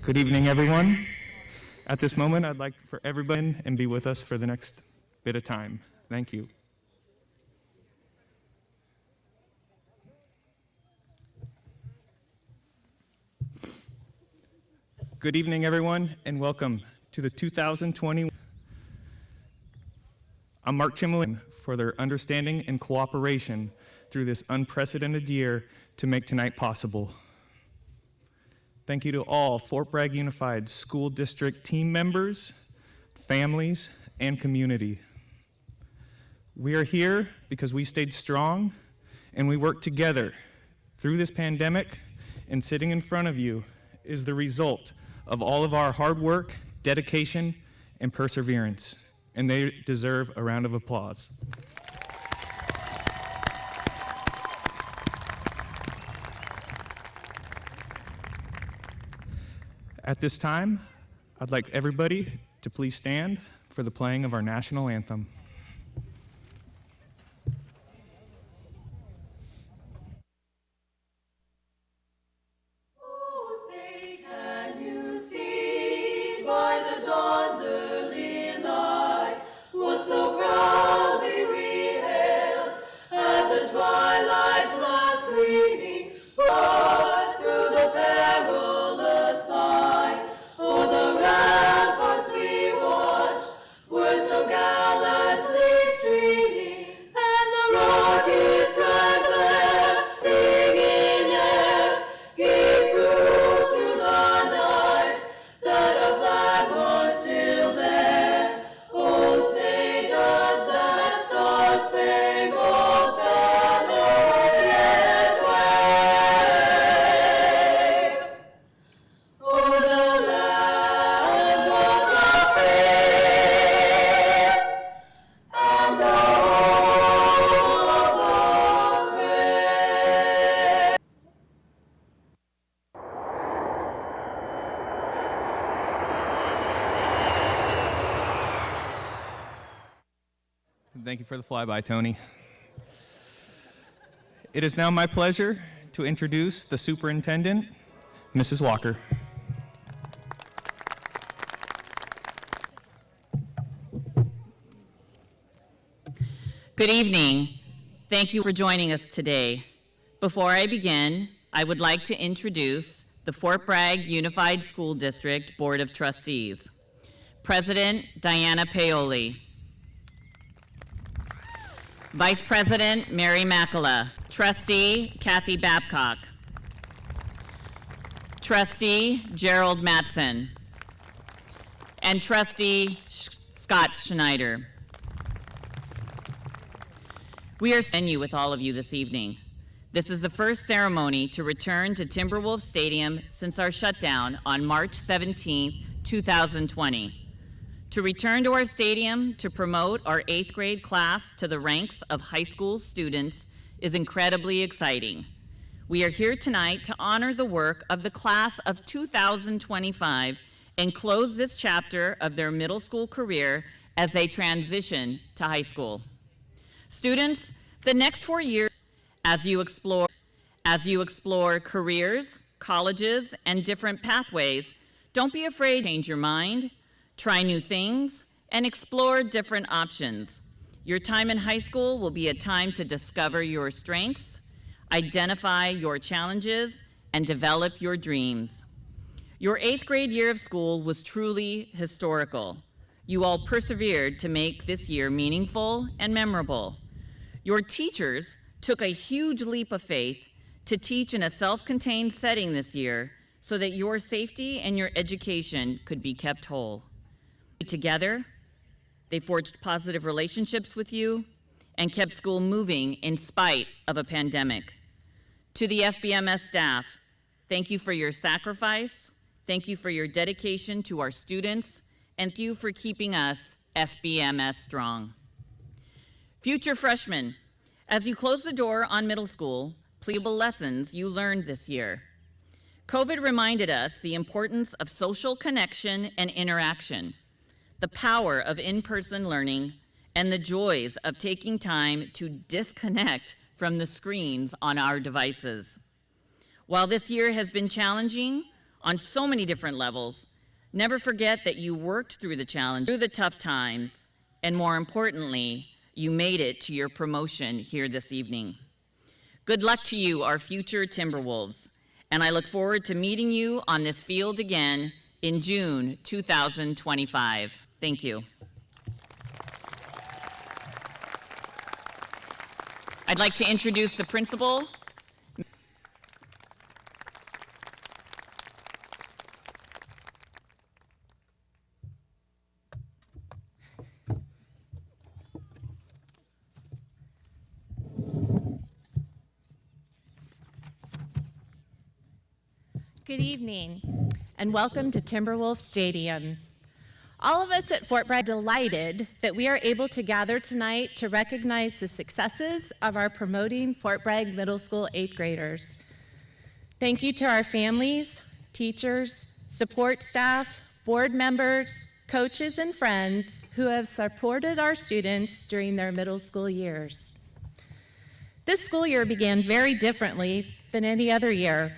Good evening, everyone. At this moment, I'd like for everybody and be with us for the next bit of time. Thank you. Good evening, everyone, and welcome to the 2020. I'm Mark Chimlin for their understanding and cooperation through this unprecedented year to make tonight possible. Thank you to all Fort Bragg Unified School District team members, families, and community. We are here because we stayed strong and we worked together through this pandemic, and sitting in front of you is the result of all of our hard work, dedication, and perseverance, and they deserve a round of applause. At this time, I'd like everybody to please stand for the playing of our national anthem. Thank you for the flyby, Tony. It is now my pleasure to introduce the superintendent, Mrs. Walker. Good evening. Thank you for joining us today. Before I begin, I would like to introduce the Fort Bragg Unified School District Board of Trustees. President Diana Paoli. Vice President Mary Makala. Trustee Kathy Babcock. Trustee Gerald Matson. And Trustee Scott Schneider. We are venue with all of you this evening. This is the first ceremony to return to Timberwolf Stadium since our shutdown on March 17, 2020. To return to our stadium to promote our 8th grade class to the ranks of high school students is incredibly exciting. We are here tonight to honor the work of the class of 2025 and close this chapter of their middle school career as they transition to high school. Students, the next 4 years, as you explore careers, colleges, and different pathways, don't be afraid to change your mind. Try new things, and explore different options. Your time in high school will be a time to discover your strengths, identify your challenges, and develop your dreams. Your 8th grade year of school was truly historical. You all persevered to make this year meaningful and memorable. Your teachers took a huge leap of faith to teach in a self-contained setting this year so that your safety and your education could be kept whole. Together, they forged positive relationships with you and kept school moving in spite of a pandemic. To the FBMS staff, thank you for your sacrifice, thank you for your dedication to our students, and thank you for keeping us FBMS strong. Future freshmen, as you close the door on middle school, please remember lessons you learned this year. COVID reminded us the importance of social connection and interaction, the power of in-person learning, and the joys of taking time to disconnect from the screens on our devices. While this year has been challenging, on so many different levels. Never forget that you worked through the challenge, through the tough times, and more importantly, you made it to your promotion here this evening. Good luck to you, our future Timberwolves, and I look forward to meeting you on this field again in June 2025. Thank you. I'd like to introduce the principal. Good evening, and welcome to Timberwolf Stadium. All of us at Fort Bragg are delighted that we are able to gather tonight to recognize the successes of our Promoting Fort Bragg Middle School 8th graders. Thank you to our families, teachers, support staff, board members, coaches, and friends who have supported our students during their middle school years. This school year began very differently than any other year.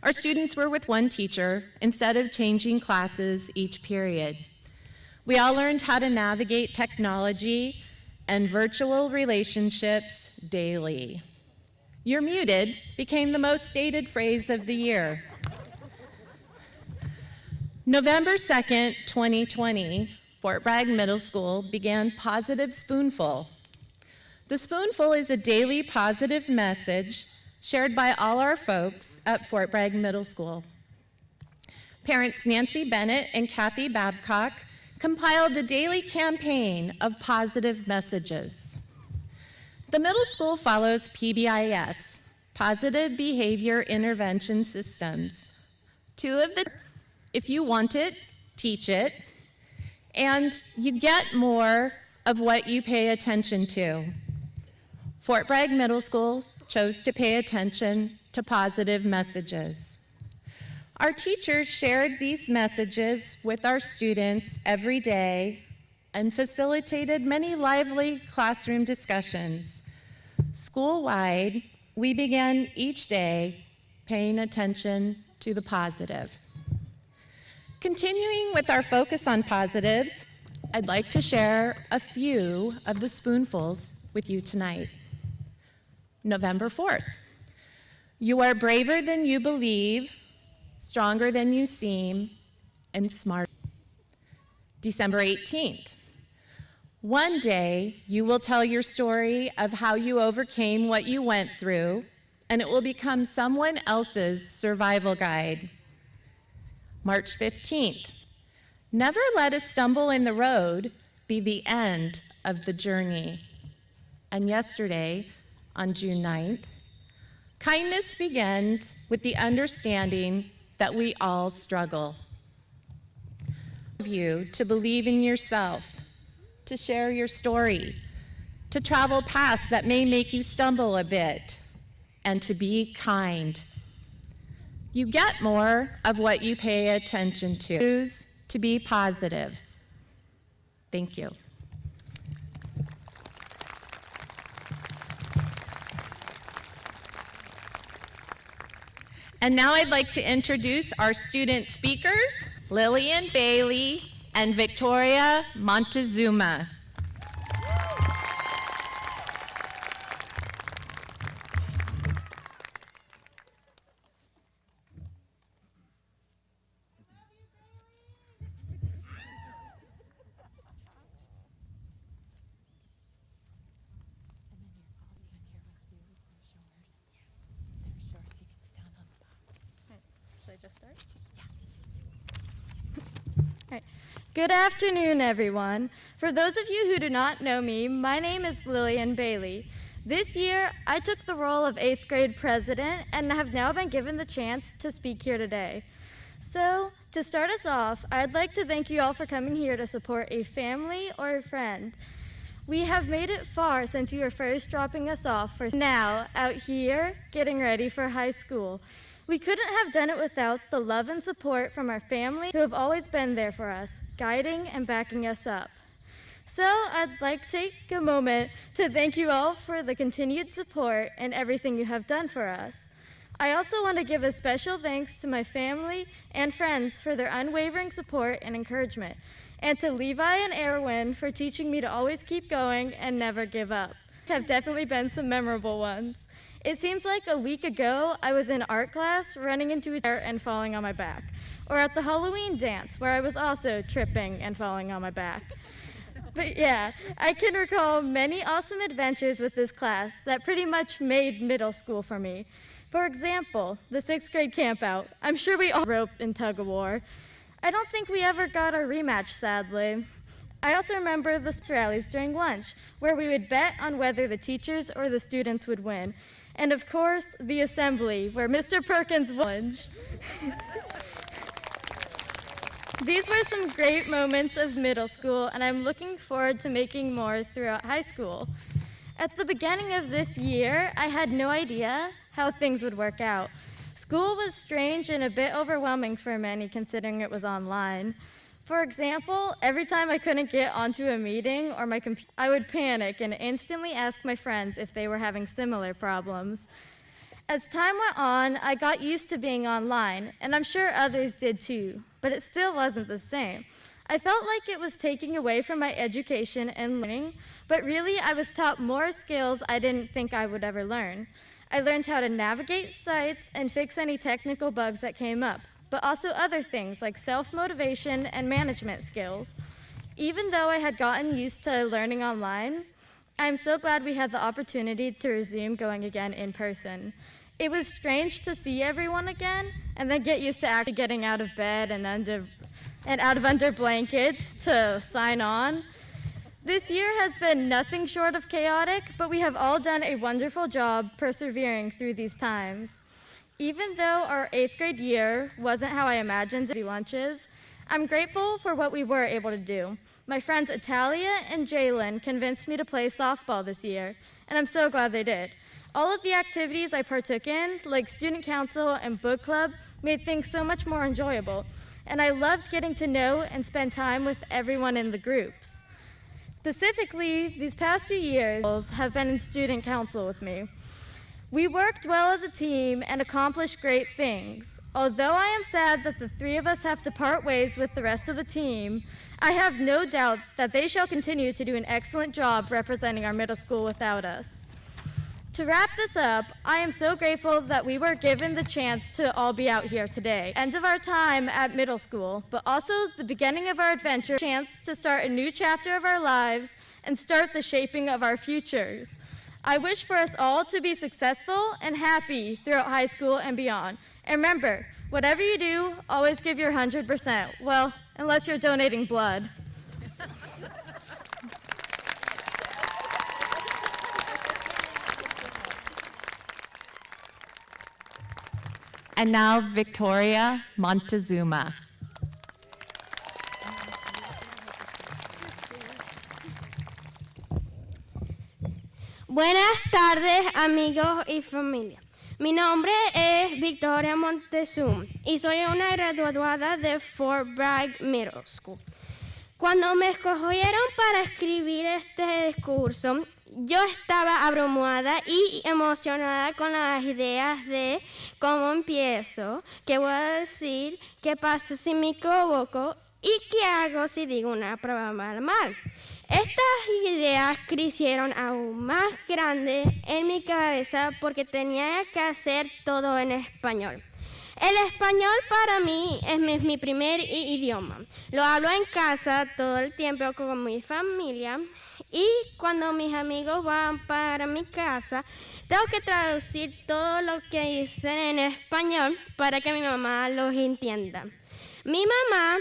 Our students were with one teacher instead of changing classes each period. We all learned how to navigate technology and virtual relationships daily. "You're muted" became the most stated phrase of the year. November 2nd, 2020, Fort Bragg Middle School began Positive Spoonful. The Spoonful is a daily positive message shared by all our folks at Fort Bragg Middle School. Parents Nancy Bennett and Kathy Babcock compiled a daily campaign of positive messages. The middle school follows PBIS, Positive Behavior Intervention Systems. Two of the, if you want it, teach it, and you get more of what you pay attention to. Fort Bragg Middle School chose to pay attention to positive messages. Our teachers shared these messages with our students every day and facilitated many lively classroom discussions. School-wide, we began each day paying attention to the positive. Continuing with our focus on positives, I'd like to share a few of the spoonfuls with you tonight. November 4th, you are braver than you believe, stronger than you seem, and smart. December 18th, one day you will tell your story of how you overcame what you went through, and it will become someone else's survival guide. March 15th, never let a stumble in the road be the end of the journey. And yesterday, on June 9th, kindness begins with the understanding that we all struggle. You to believe in yourself, to share your story, to travel paths that may make you stumble a bit, and to be kind. You get more of what you pay attention to. Choose to be positive. Thank you. And now I'd like to introduce our student speakers, Lillian Bailey and Victoria Montezuma. Good afternoon, everyone. For those of you who do not know me, my name is Lillian Bailey. This year, I took the role of 8th grade president and have now been given the chance to speak here today. So, to start us off, I'd like to thank you all for coming here to support a family or a friend. We have made it far since you were first dropping us off for now out here getting ready for high school. We couldn't have done it without the love and support from our family who have always been there for us, guiding and backing us up. So I'd like to take a moment to thank you all for the continued support and everything you have done for us. I also want to give a special thanks to my family and friends for their unwavering support and encouragement, and to Levi and Erwin for teaching me to always keep going and never give up. Have definitely been some memorable ones. It seems like a week ago I was in art class running into a chair and falling on my back, or at the Halloween dance where I was also tripping and falling on my back. But yeah, I can recall many awesome adventures with this class that pretty much made middle school for me. For example, the 6th grade campout. I'm sure we all rope in tug-of-war. I don't think we ever got our rematch, sadly. I also remember the rallies during lunch, where we would bet on whether the teachers or the students would win. And of course, the assembly, where Mr. Perkins won. These were some great moments of middle school, and I'm looking forward to making more throughout high school. At the beginning of this year, I had no idea how things would work out. School was strange and a bit overwhelming for many, considering it was online. For example, every time I couldn't get onto a meeting or my computer, I would panic and instantly ask my friends if they were having similar problems. As time went on, I got used to being online, and I'm sure others did too, but it still wasn't the same. I felt like it was taking away from my education and learning, but really I was taught more skills I didn't think I would ever learn. I learned how to navigate sites and fix any technical bugs that came up, but also other things like self-motivation and management skills. Even though I had gotten used to learning online, I'm so glad we had the opportunity to resume going again in person. It was strange to see everyone again and then get used to actually getting out of bed and out of under blankets to sign on. This year has been nothing short of chaotic, but we have all done a wonderful job persevering through these times. Even though our 8th grade year wasn't how I imagined the lunches, I'm grateful for what we were able to do. My friends Atalia and Jalen convinced me to play softball this year, and I'm so glad they did. All of the activities I partook in, like student council and book club, made things so much more enjoyable, and I loved getting to know and spend time with everyone in the groups. Specifically, these past 2 years have been in student council with me. We worked well as a team and accomplished great things. Although I am sad that the 3 of us have to part ways with the rest of the team, I have no doubt that they shall continue to do an excellent job representing our middle school without us. To wrap this up, I am so grateful that we were given the chance to all be out here today. End of our time at middle school, but also the beginning of our adventure, chance to start a new chapter of our lives and start the shaping of our futures. I wish for us all to be successful and happy throughout high school and beyond. And remember, whatever you do, always give your 100%. Well, unless you're donating blood. And now Victoria Montezuma. Buenas tardes, amigos y familia. Mi nombre es Victoria Montezuma y soy una graduada de Fort Bragg Middle School. Cuando me escogieron para escribir este discurso, yo estaba abrumada y emocionada con las ideas de cómo empiezo, qué voy a decir, qué pasa si me equivoco y qué hago si digo una palabra mal. Estas ideas crecieron aún más grandes en mi cabeza porque tenía que hacer todo en español. El español para mí es mi primer idioma. Lo hablo en casa todo el tiempo con mi familia y cuando mis amigos van para mi casa, tengo que traducir todo lo que dicen en español para que mi mamá los entienda. Mi mamá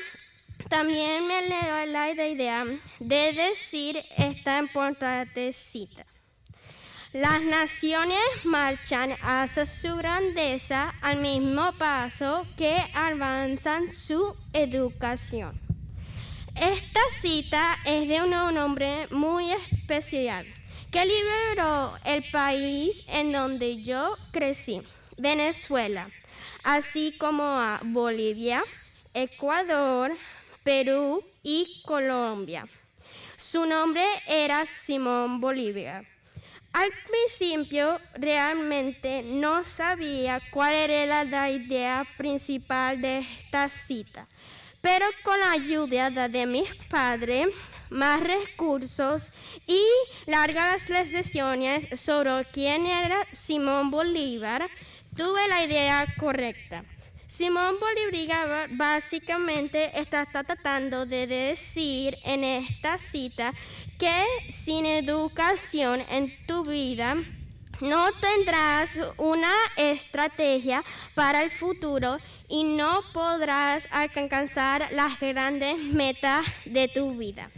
también me dio la idea de decir esta importante cita. Las naciones marchan hacia su grandeza al mismo paso que avanzan su educación. Esta cita es de un hombre muy especial que liberó el país en donde yo crecí, Venezuela, así como a Bolivia, Ecuador, Perú y Colombia. Su nombre era Simón Bolívar. Al principio realmente no sabía cuál era la idea principal de esta cita, pero con la ayuda de mis padres, más recursos y largas lecciones sobre quién era Simón Bolívar, tuve la idea correcta. Simón Bolívar básicamente está tratando de decir en esta cita que sin educación en tu vida no tendrás una estrategia para el futuro y no podrás alcanzar las grandes metas de tu vida.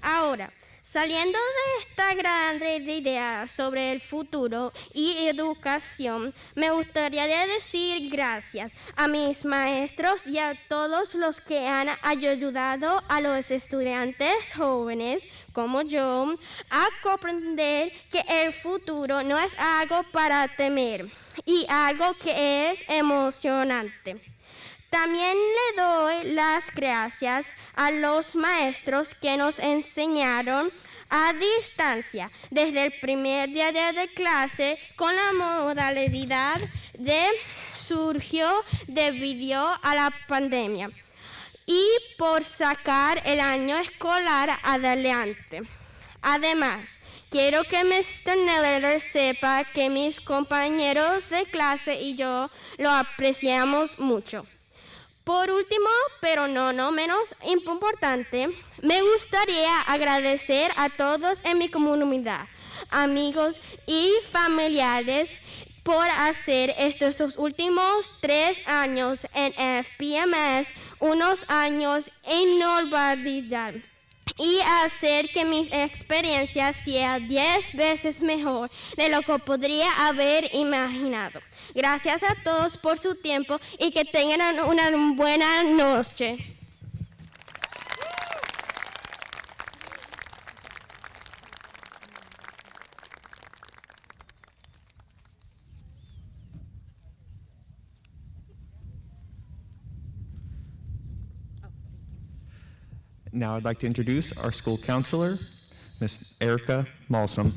Ahora, saliendo de esta gran idea sobre el futuro y educación, me gustaría decir gracias a mis maestros y a todos los que han ayudado a los estudiantes jóvenes como yo a comprender que el futuro no es algo para temer y algo que es emocionante. También le doy las gracias a los maestros que nos enseñaron a distancia desde el primer día de clase con la modalidad de surgió debido a la pandemia y por sacar el año escolar adelante. Además, quiero que Mr. Neller sepa que mis compañeros de clase y yo lo apreciamos mucho. Por último, pero no menos importante, me gustaría agradecer a todos en mi comunidad, amigos y familiares por hacer estos últimos 3 años en FBMS unos años inolvidables y hacer que mi experiencia sea 10 veces mejor de lo que podría haber imaginado. Gracias a todos por su tiempo y que tengan una buena noche. Now I'd like to introduce our school counselor, Miss Erica Malsum.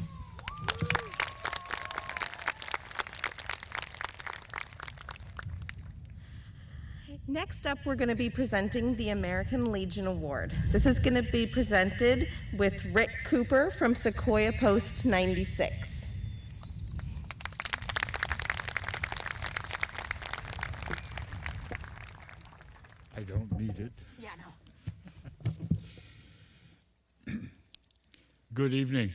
Next up, we're going to be presenting the American Legion Award. This is going to be presented with Rick Cooper from Sequoia Post 96. I don't need it. Yeah, no. Good evening.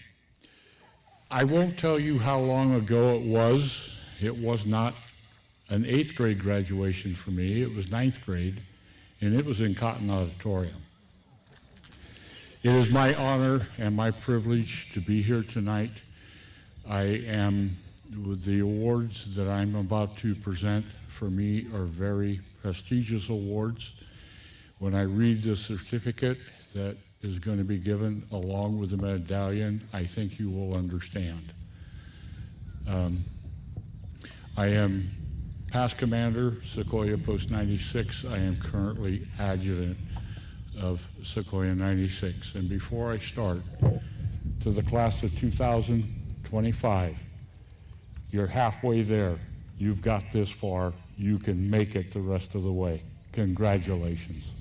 I won't tell you how long ago it was. It was not an 8th grade graduation for me. It was 9th grade, and it was in Cotton Auditorium. It is my honor and my privilege to be here tonight. The awards that I'm about to present for me are very prestigious awards. When I read the certificate that is going to be given along with the medallion, I think you will understand. I am past commander, Sequoia Post 96. I am currently adjutant of Sequoia 96. And before I start, to the class of 2025, you're halfway there. You've got this far. You can make it the rest of the way. Congratulations.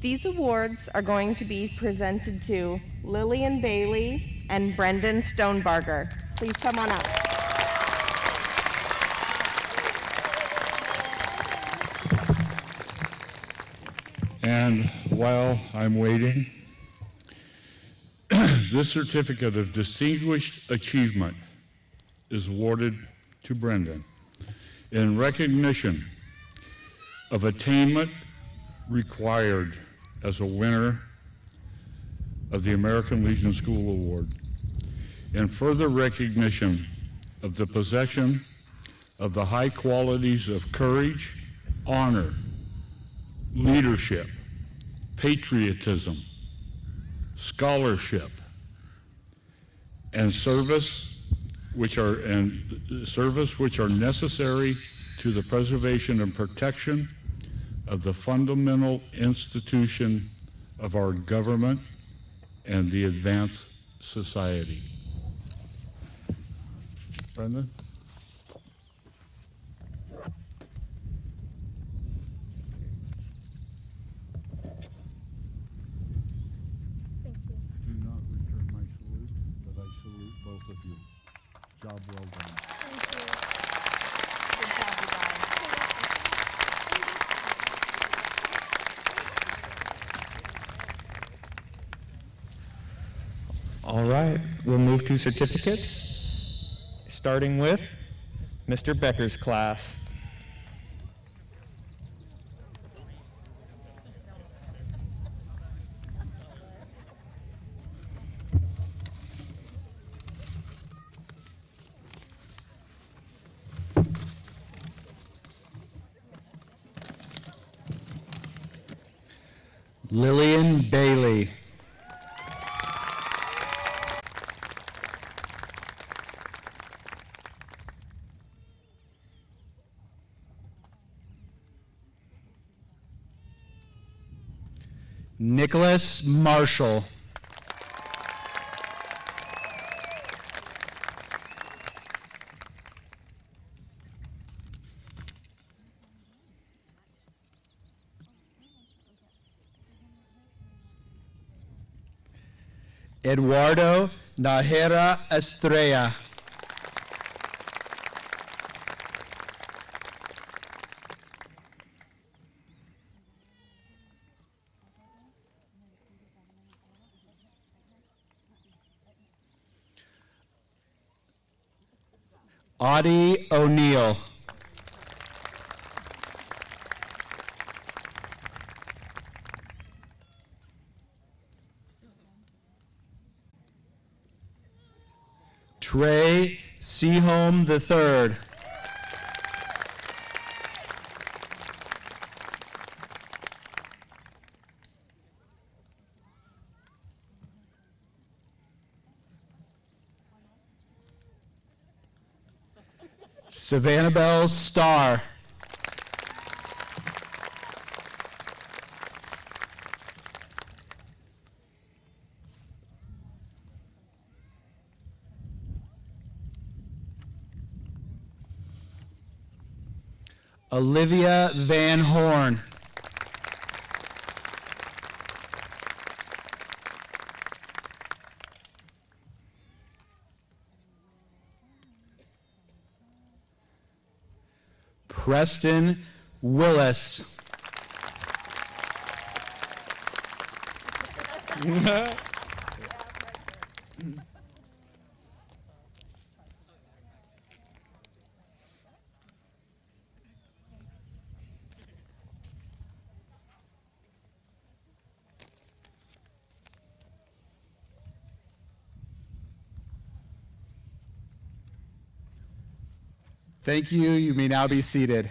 These awards are going to be presented to Lillian Bailey and Brendan Stonebarger. Please come on up. And while I'm waiting, this certificate of distinguished achievement is awarded to Brendan in recognition of attainment required as a winner of the American Legion School Award, and further recognition of the possession of the high qualities of courage, honor, leadership, patriotism, scholarship, and service which are necessary to the preservation and protection of the fundamental institution of our government and the advanced society. Brendan? Do not return my salute, but I salute both of you. Job well done. All right, we'll move to certificates, starting with Mr. Becker's class. Lillian Bailey. Nicholas Marshall. Eduardo Nahera Estrella. Audie O'Neill. Trey Seaholm III. Savannah Bell Starr. Olivia Van Horn. Preston Willis. Thank you. You may now be seated.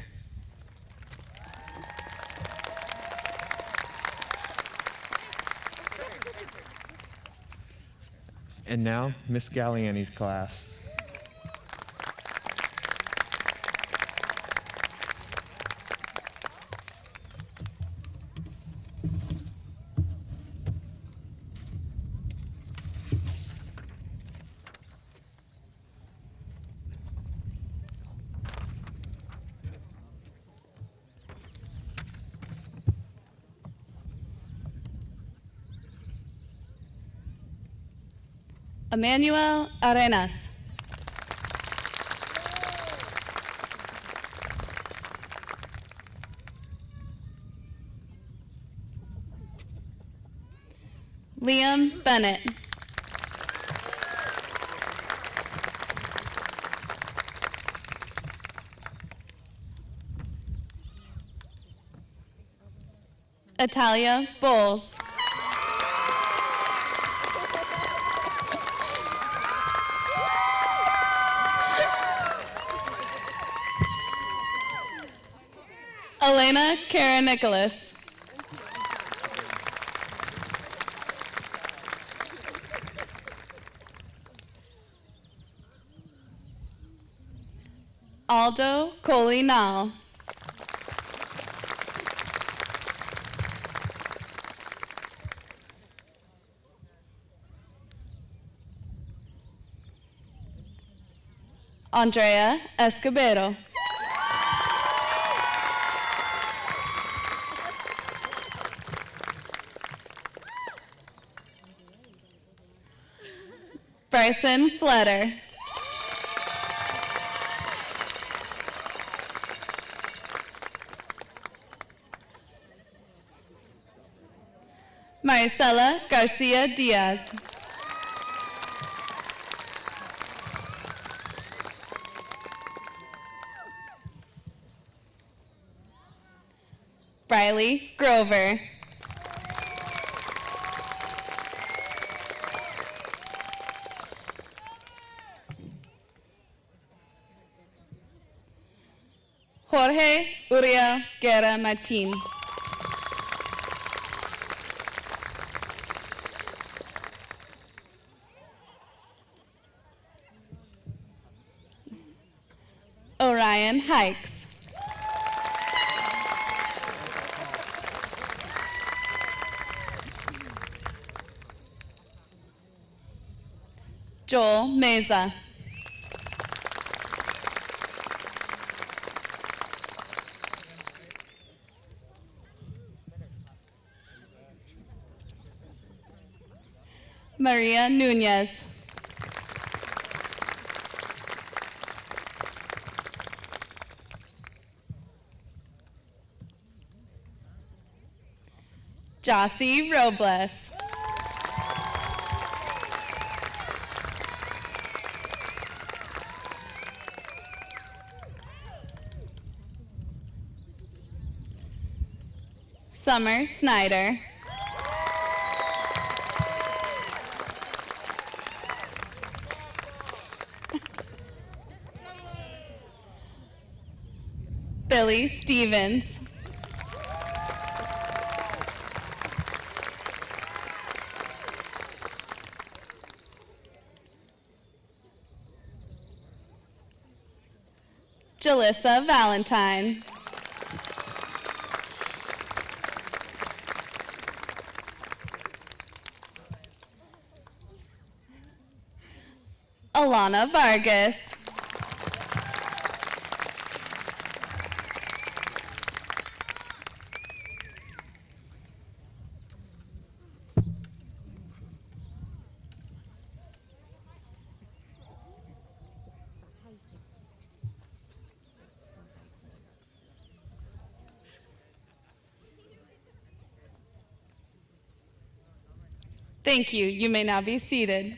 And now, Miss Galliani's class. Emmanuel Arenas. Liam Bennett. Italia Bowles. Elena Karen Nicholas. Aldo Coley Nall. Andrea Escobedo. Bryson Fletter. Maricela Garcia Diaz. Riley Grover. Jorge Uriel Guerra Martin. Orion Hikes. Joel Meza. Maria Nunez. Jossie Robles. Summer Snyder. Billy Stevens. Jalissa Valentine. Alana Vargas. Thank you. You may now be seated.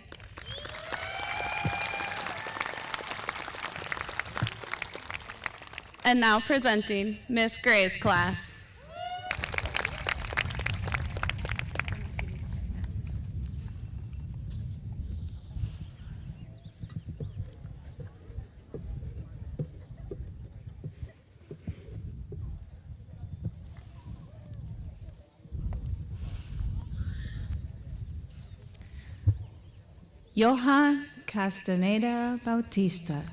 And now presenting Miss Gray's class. Johan Castaneda Bautista.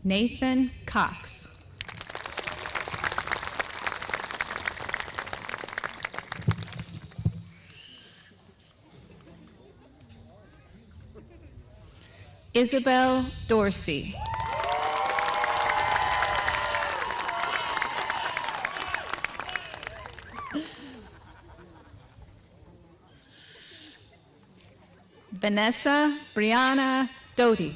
Nathan Cox. Isabel Dorsey. Vanessa Brianna Doty.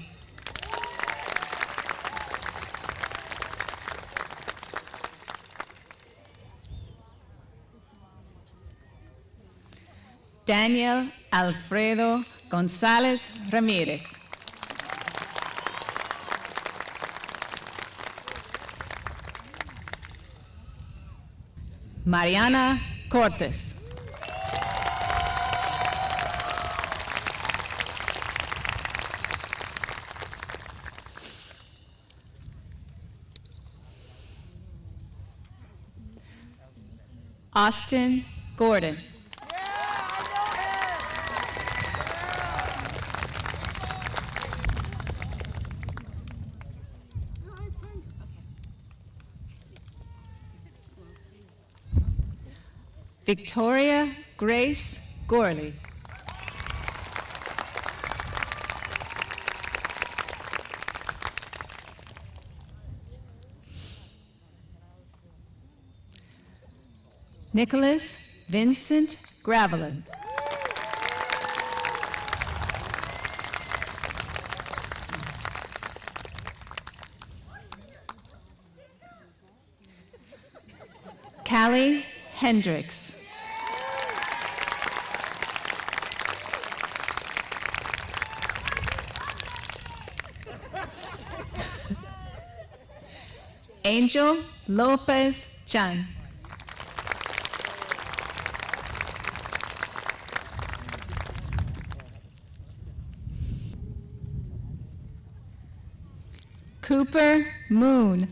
Daniel Alfredo Gonzalez Ramirez. Mariana Cortes. Austin Gordon. Victoria Grace Gorley. Nicholas Vincent Gravelin. Callie Hendricks. Angel Lopez Chan. Cooper Moon.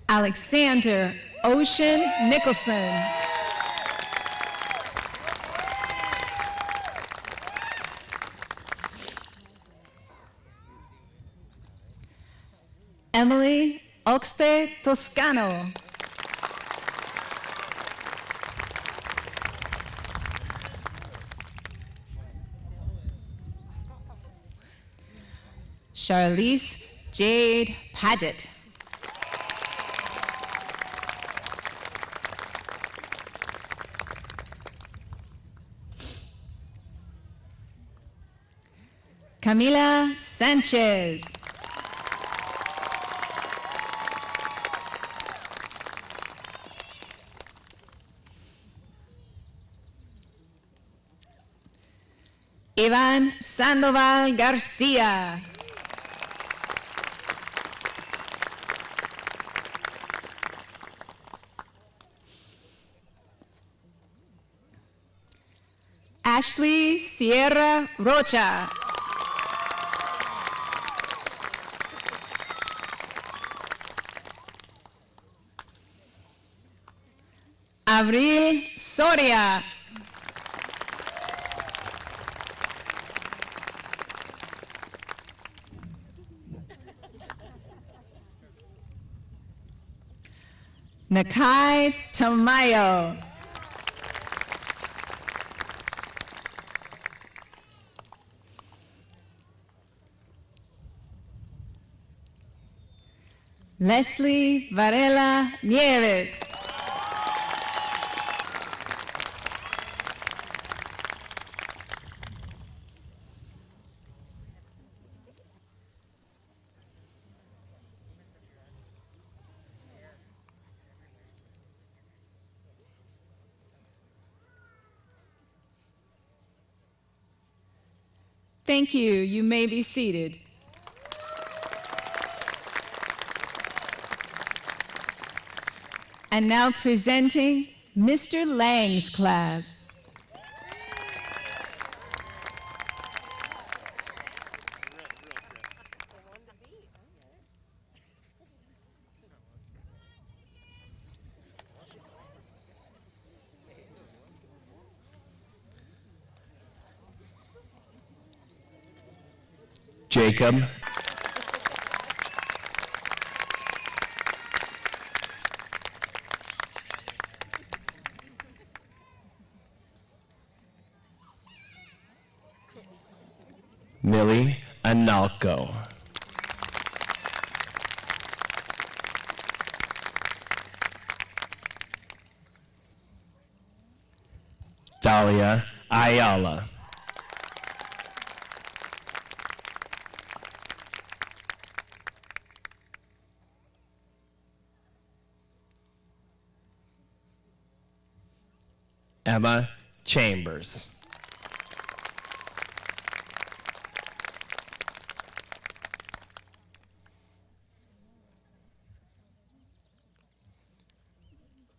Alexander Ocean Nicholson. Emily Oxte Toscano. Charlize Jade Paget. Camila Sanchez. Iván Sandoval Garcia. Ashley Sierra Rocha. Abril Soria. Nakai Tamayo. Leslie Varela Nieves. Thank you. You may be seated. And now presenting Mr. Lang's class. Jacob Millie Analco. Dahlia Ayala. Emma Chambers.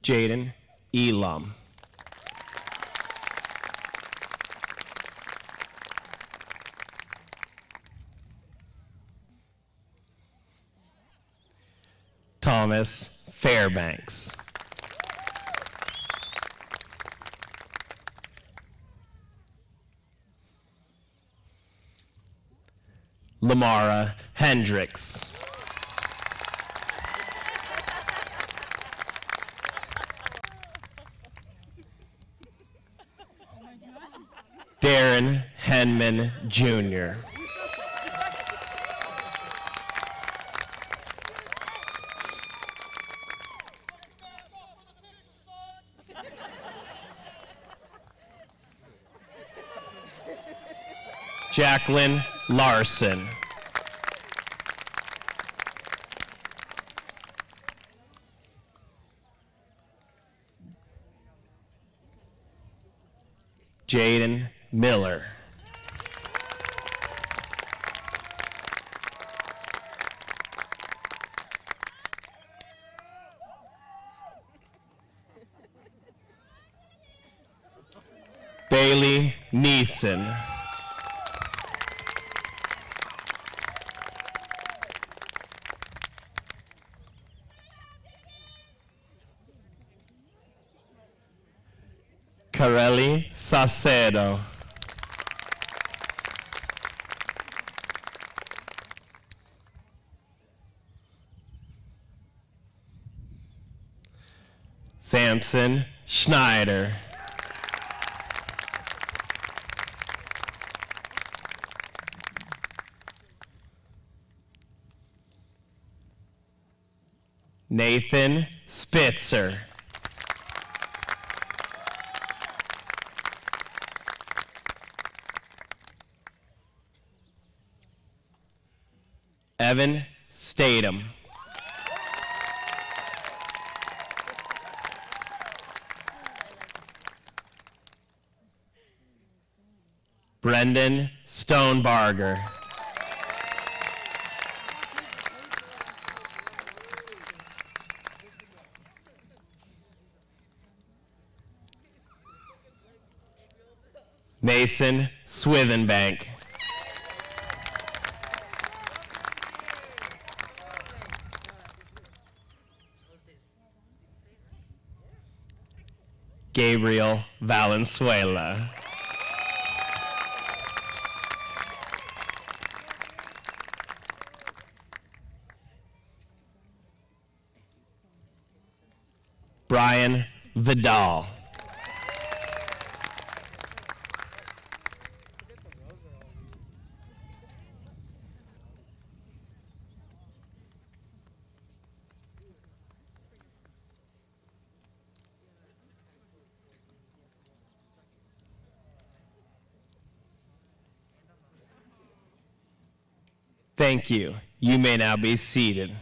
Jaden Elam. Thomas Fairbanks. Lamara Hendricks. Darren Henman Jr. Jacqueline Larson. Jaden Miller. Bailey Neeson. Kareli Sacedo. Samson Schneider. Nathan Spitzer. Evan Statham. Brendan Stonebarger. Mason Swithenbank. Gabriel Valenzuela. Brian Vidal. Thank you. You may now be seated.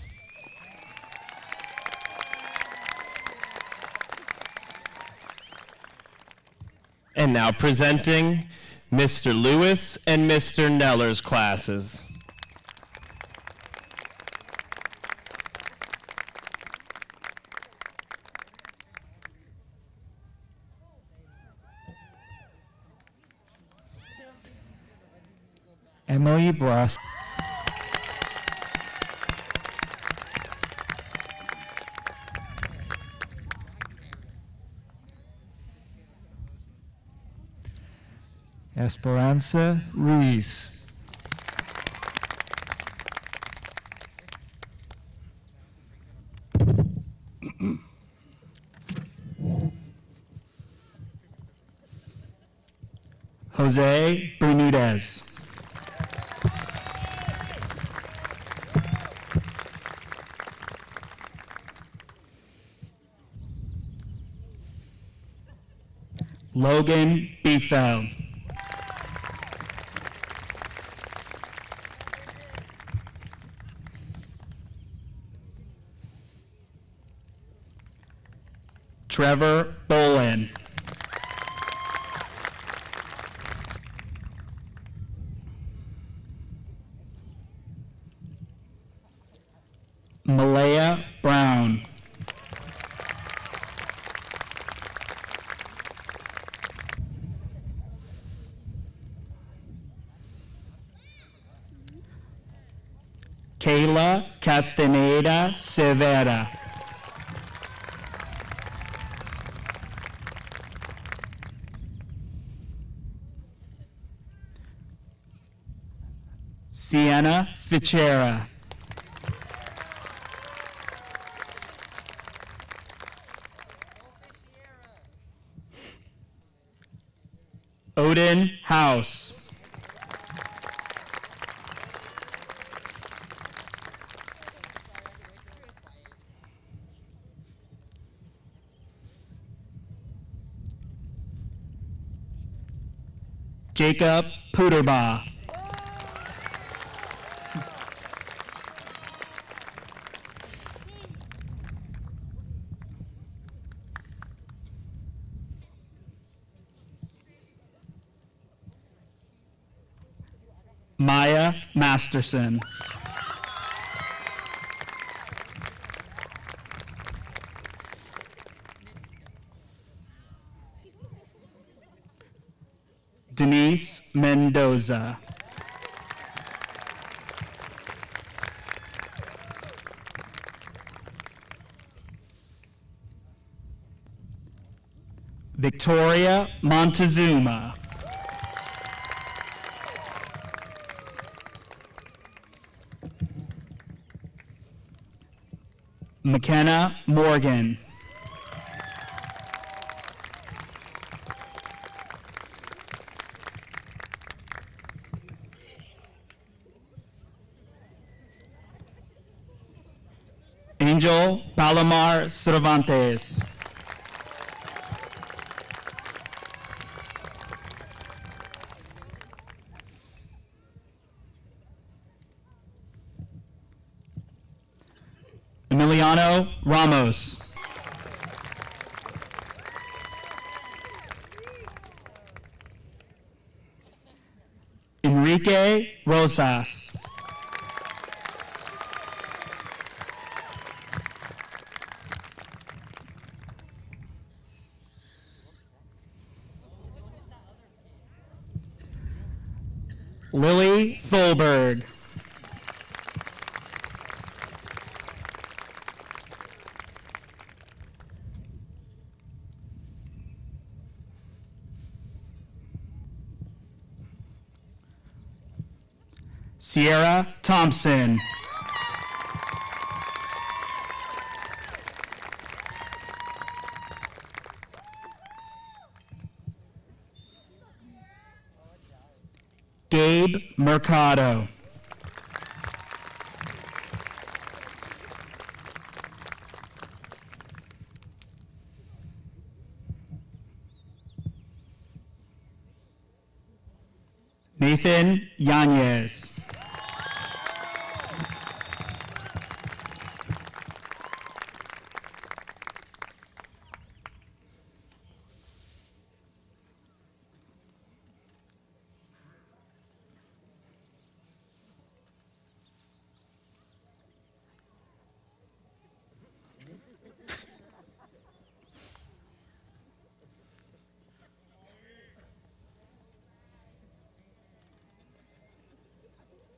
And now presenting Mr. Lewis and Mr. Neller's classes. Emily Bross. Esperanza Ruiz. Jose Bermudez. Logan Biefeld. Trevor Bolin. Malaya Brown. Kayla Castaneda Severa. Sienna Fichera. Odin House. Jacob Puderbaugh. Maya Masterson. Denise Mendoza. Victoria Montezuma. McKenna Morgan. Angel Palomar Cervantes. Emiliano Ramos. Enrique Rosas. Lily Tholberg. Sierra Thompson. Gabe Mercado. Nathan Yanez.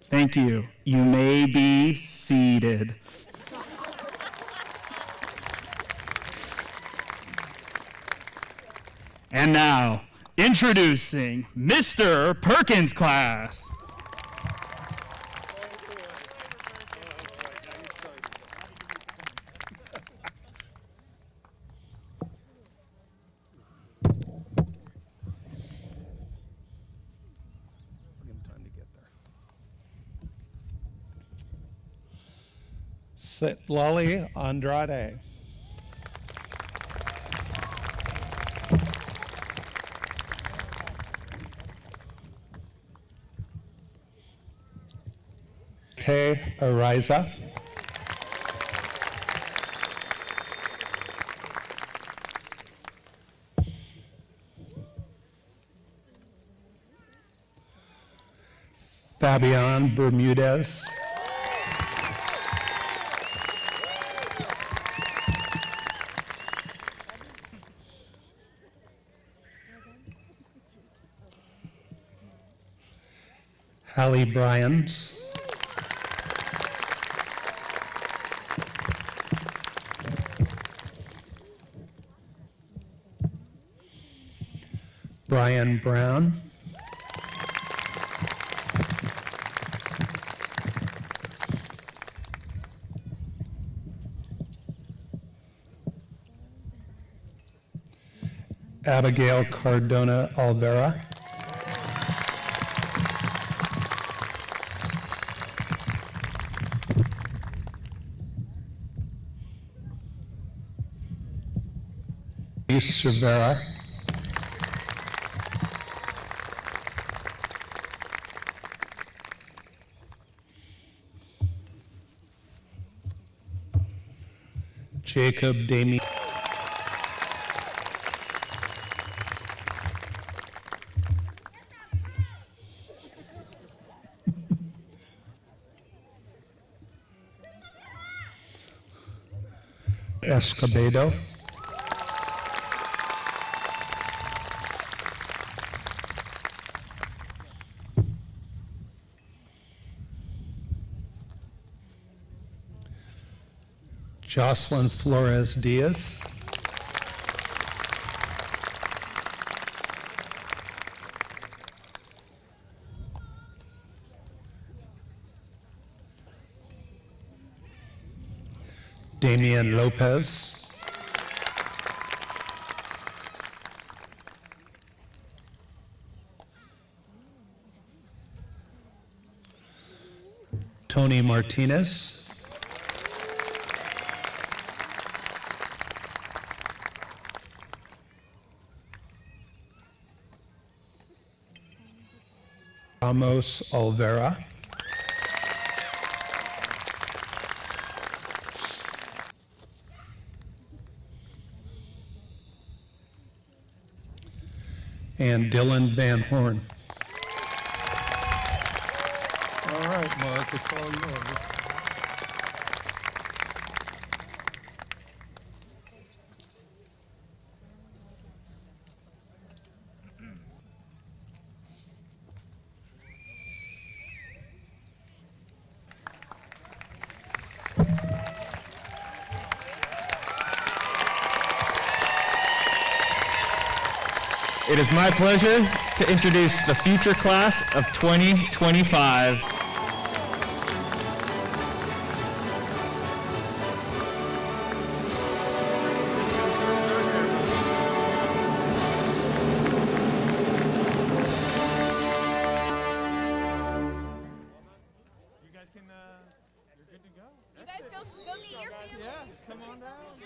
Thank you. You may be seated. And now, introducing Mr. Perkins class. Citlali Andrade. Te Ariza. Fabian Bermudez. Hallie Bryans. Brian Brown. Abigail Cardona Alvera. Cervera. Jacob Damien. Escobedo. Jocelyn Flores Diaz. Damian Lopez. Tony Martinez. Ramos Olvera. And Dylan Van Horn. All right, Mark, it's all yours. It is my pleasure to introduce the future class of 2025. Go meet your family. Yeah, come on down.